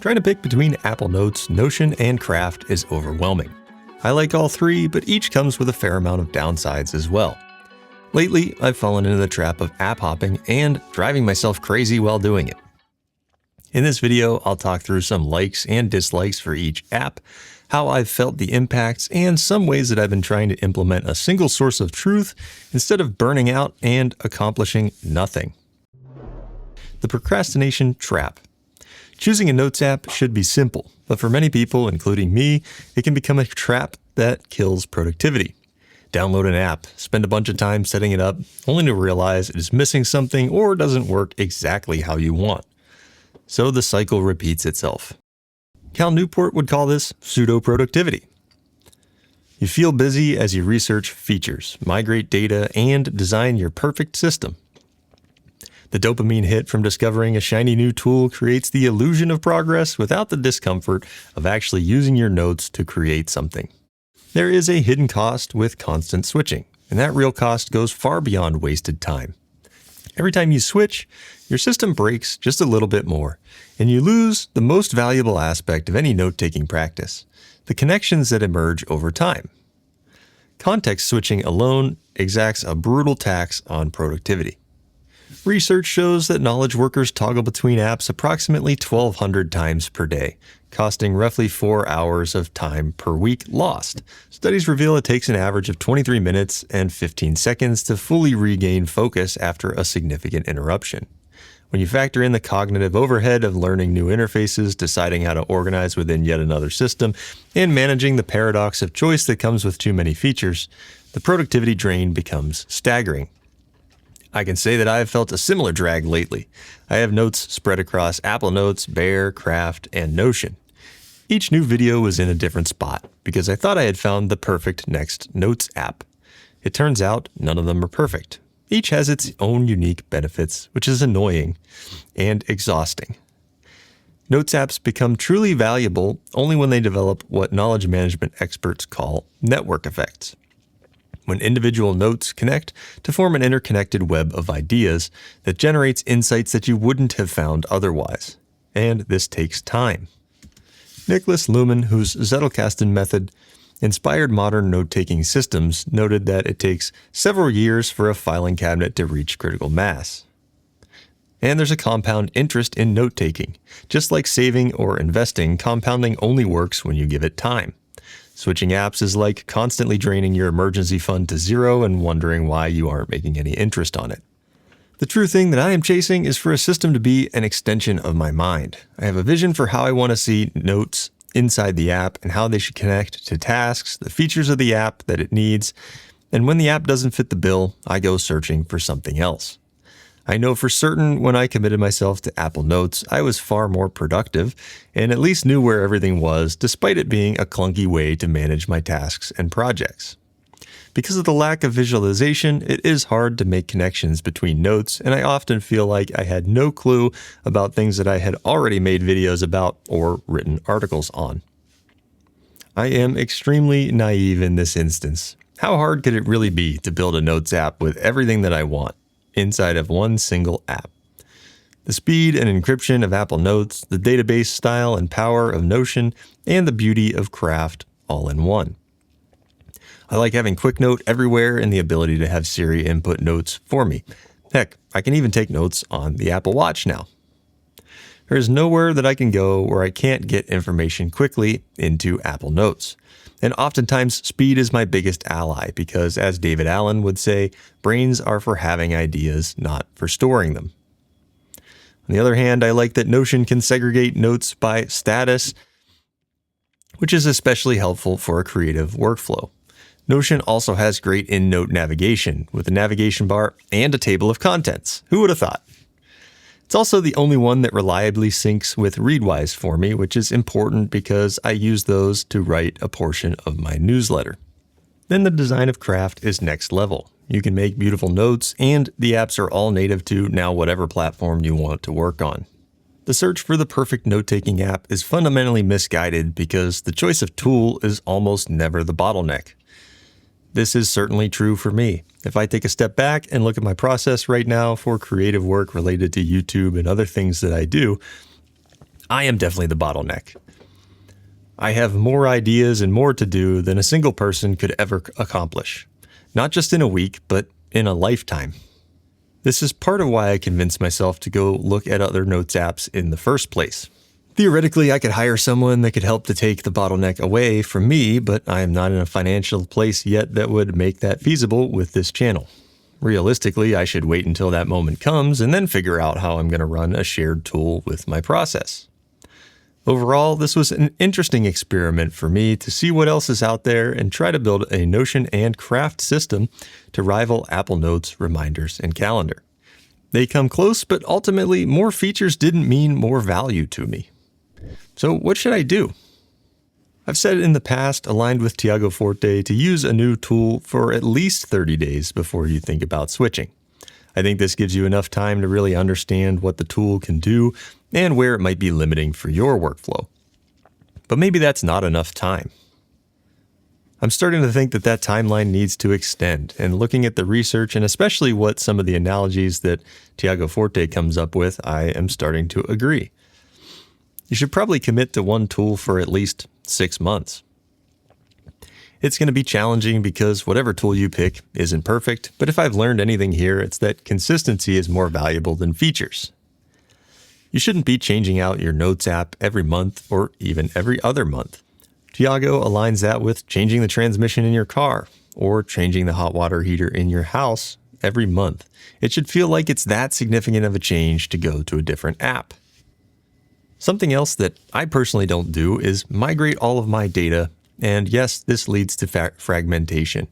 Trying to pick between Apple Notes, Notion, and Craft is overwhelming. I like all three, but each comes with a fair amount of downsides as well. Lately, I've fallen into the trap of app hopping and driving myself crazy while doing it. In this video, I'll talk through some likes and dislikes for each app, how I've felt the impacts, and some ways that I've been trying to implement a single source of truth instead of burning out and accomplishing nothing. The procrastination trap. Choosing a notes app should be simple, but for many people, including me, it can become a trap that kills productivity. Download an app, spend a bunch of time setting it up, only to realize it is missing something or doesn't work exactly how you want. So the cycle repeats itself. Cal Newport would call this pseudo-productivity. You feel busy as you research features, migrate data, and design your perfect system. The dopamine hit from discovering a shiny new tool creates the illusion of progress without the discomfort of actually using your notes to create something. There is a hidden cost with constant switching, and that real cost goes far beyond wasted time. Every time you switch, your system breaks just a little bit more, and you lose the most valuable aspect of any note-taking practice, the connections that emerge over time. Context switching alone exacts a brutal tax on productivity. Research shows that knowledge workers toggle between apps approximately 1,200 times per day, costing roughly 4 hours of time per week lost. Studies reveal it takes an average of 23 minutes and 15 seconds to fully regain focus after a significant interruption. When you factor in the cognitive overhead of learning new interfaces, deciding how to organize within yet another system, and managing the paradox of choice that comes with too many features, the productivity drain becomes staggering. I can say that I have felt a similar drag lately. I have notes spread across Apple Notes, Bear, Craft, and Notion. Each new video was in a different spot because I thought I had found the perfect next Notes app. It turns out none of them are perfect. Each has its own unique benefits, which is annoying and exhausting. Notes apps become truly valuable only when they develop what knowledge management experts call network effects. When individual notes connect to form an interconnected web of ideas that generates insights that you wouldn't have found otherwise. And this takes time. Nicholas Luhmann, whose Zettelkasten method inspired modern note-taking systems, noted that it takes several years for a filing cabinet to reach critical mass. And there's a compound interest in note-taking. Just like saving or investing, compounding only works when you give it time. Switching apps is like constantly draining your emergency fund to zero and wondering why you aren't making any interest on it. The true thing that I am chasing is for a system to be an extension of my mind. I have a vision for how I want to see notes inside the app and how they should connect to tasks, the features of the app that it needs, and when the app doesn't fit the bill, I go searching for something else. I know for certain when I committed myself to Apple Notes, I was far more productive and at least knew where everything was, despite it being a clunky way to manage my tasks and projects. Because of the lack of visualization, it is hard to make connections between notes, and I often feel like I had no clue about things that I had already made videos about or written articles on. I am extremely naive in this instance. How hard could it really be to build a Notes app with everything that I want inside of one single app? The speed and encryption of Apple Notes, the database style and power of Notion, and the beauty of Craft all in one. I like having Quick Note everywhere and the ability to have Siri input notes for me. Heck, I can even take notes on the Apple Watch now. There is nowhere that I can go where I can't get information quickly into Apple Notes. And oftentimes, speed is my biggest ally because, as David Allen would say, brains are for having ideas, not for storing them. On the other hand, I like that Notion can segregate notes by status, which is especially helpful for a creative workflow. Notion also has great in-note navigation with a navigation bar and a table of contents. Who would have thought? It's also the only one that reliably syncs with Readwise for me, which is important because I use those to write a portion of my newsletter. Then the design of Craft is next level. You can make beautiful notes, and the apps are all native to now whatever platform you want to work on. The search for the perfect note-taking app is fundamentally misguided because the choice of tool is almost never the bottleneck. This is certainly true for me. If I take a step back and look at my process right now for creative work related to YouTube and other things that I do, I am definitely the bottleneck. I have more ideas and more to do than a single person could ever accomplish. Not just in a week, but in a lifetime. This is part of why I convinced myself to go look at other notes apps in the first place. Theoretically, I could hire someone that could help to take the bottleneck away from me, but I am not in a financial place yet that would make that feasible with this channel. Realistically, I should wait until that moment comes and then figure out how I'm going to run a shared tool with my process. Overall, this was an interesting experiment for me to see what else is out there and try to build a Notion and Craft system to rival Apple Notes, Reminders, and Calendar. They come close, but ultimately more features didn't mean more value to me. So what should I do? I've said in the past, aligned with Tiago Forte, to use a new tool for at least 30 days before you think about switching. I think this gives you enough time to really understand what the tool can do and where it might be limiting for your workflow. But maybe that's not enough time. I'm starting to think that that timeline needs to extend, and looking at the research and especially what some of the analogies that Tiago Forte comes up with, I am starting to agree. You should probably commit to one tool for at least 6 months. It's going to be challenging because whatever tool you pick isn't perfect, but if I've learned anything here, it's that consistency is more valuable than features. You shouldn't be changing out your Notes app every month or even every other month. Tiago aligns that with changing the transmission in your car or changing the hot water heater in your house every month. It should feel like it's that significant of a change to go to a different app. Something else that I personally don't do is migrate all of my data, and yes, this leads to fragmentation.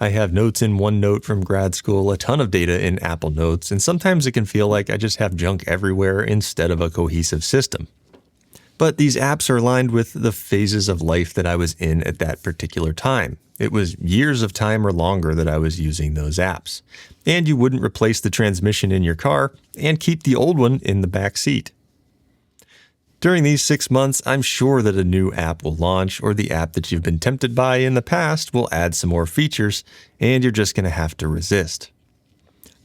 I have notes in OneNote from grad school, a ton of data in Apple Notes, and sometimes it can feel like I just have junk everywhere instead of a cohesive system. But these apps are aligned with the phases of life that I was in at that particular time. It was years of time or longer that I was using those apps. And you wouldn't replace the transmission in your car and keep the old one in the back seat. During these 6 months, I'm sure that a new app will launch, or the app that you've been tempted by in the past will add some more features, and you're just going to have to resist.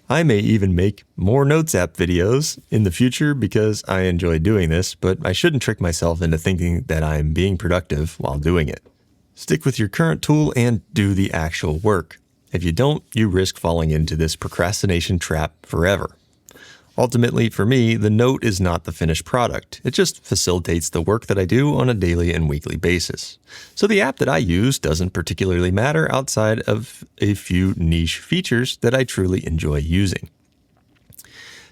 I may even make more Notes app videos in the future because I enjoy doing this, but I shouldn't trick myself into thinking that I'm being productive while doing it. Stick with your current tool and do the actual work. If you don't, you risk falling into this procrastination trap forever. Ultimately, for me, the note is not the finished product. It just facilitates the work that I do on a daily and weekly basis. So the app that I use doesn't particularly matter outside of a few niche features that I truly enjoy using.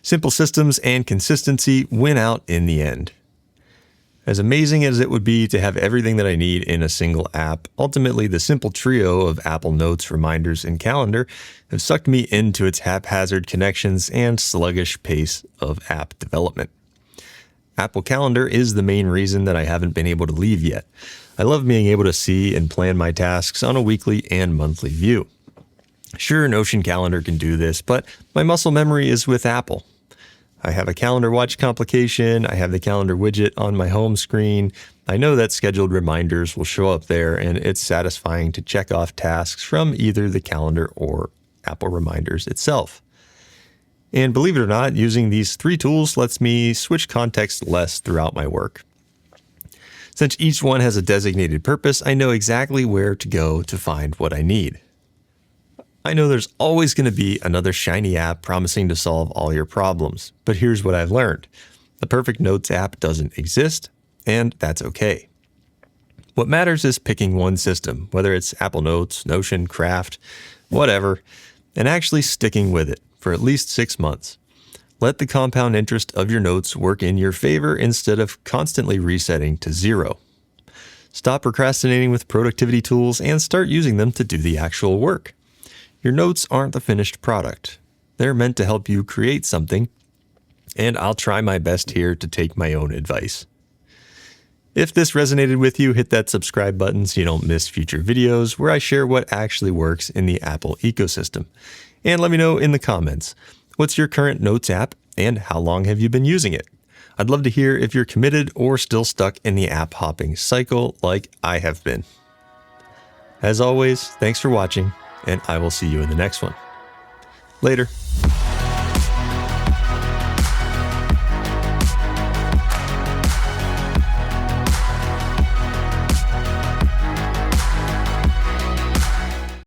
Simple systems and consistency win out in the end. As amazing as it would be to have everything that I need in a single app, ultimately the simple trio of Apple Notes, Reminders, and Calendar have sucked me into its haphazard connections and sluggish pace of app development. Apple Calendar is the main reason that I haven't been able to leave yet. I love being able to see and plan my tasks on a weekly and monthly view. Sure, Notion Calendar can do this, but my muscle memory is with Apple. I have a calendar watch complication, I have the calendar widget on my home screen, I know that scheduled reminders will show up there, and it's satisfying to check off tasks from either the calendar or Apple Reminders itself. And believe it or not, using these 3 tools lets me switch context less throughout my work. Since each one has a designated purpose, I know exactly where to go to find what I need. I know there's always going to be another shiny app promising to solve all your problems, but here's what I've learned. The perfect Notes app doesn't exist, and that's okay. What matters is picking one system, whether it's Apple Notes, Notion, Craft, whatever, and actually sticking with it for at least 6 months. Let the compound interest of your notes work in your favor instead of constantly resetting to 0. Stop procrastinating with productivity tools and start using them to do the actual work. Your notes aren't the finished product. They're meant to help you create something, and I'll try my best here to take my own advice. If this resonated with you, hit that subscribe button so you don't miss future videos where I share what actually works in the Apple ecosystem. And let me know in the comments, what's your current Notes app and how long have you been using it? I'd love to hear if you're committed or still stuck in the app hopping cycle like I have been. As always, thanks for watching, and I will see you in the next one. Later.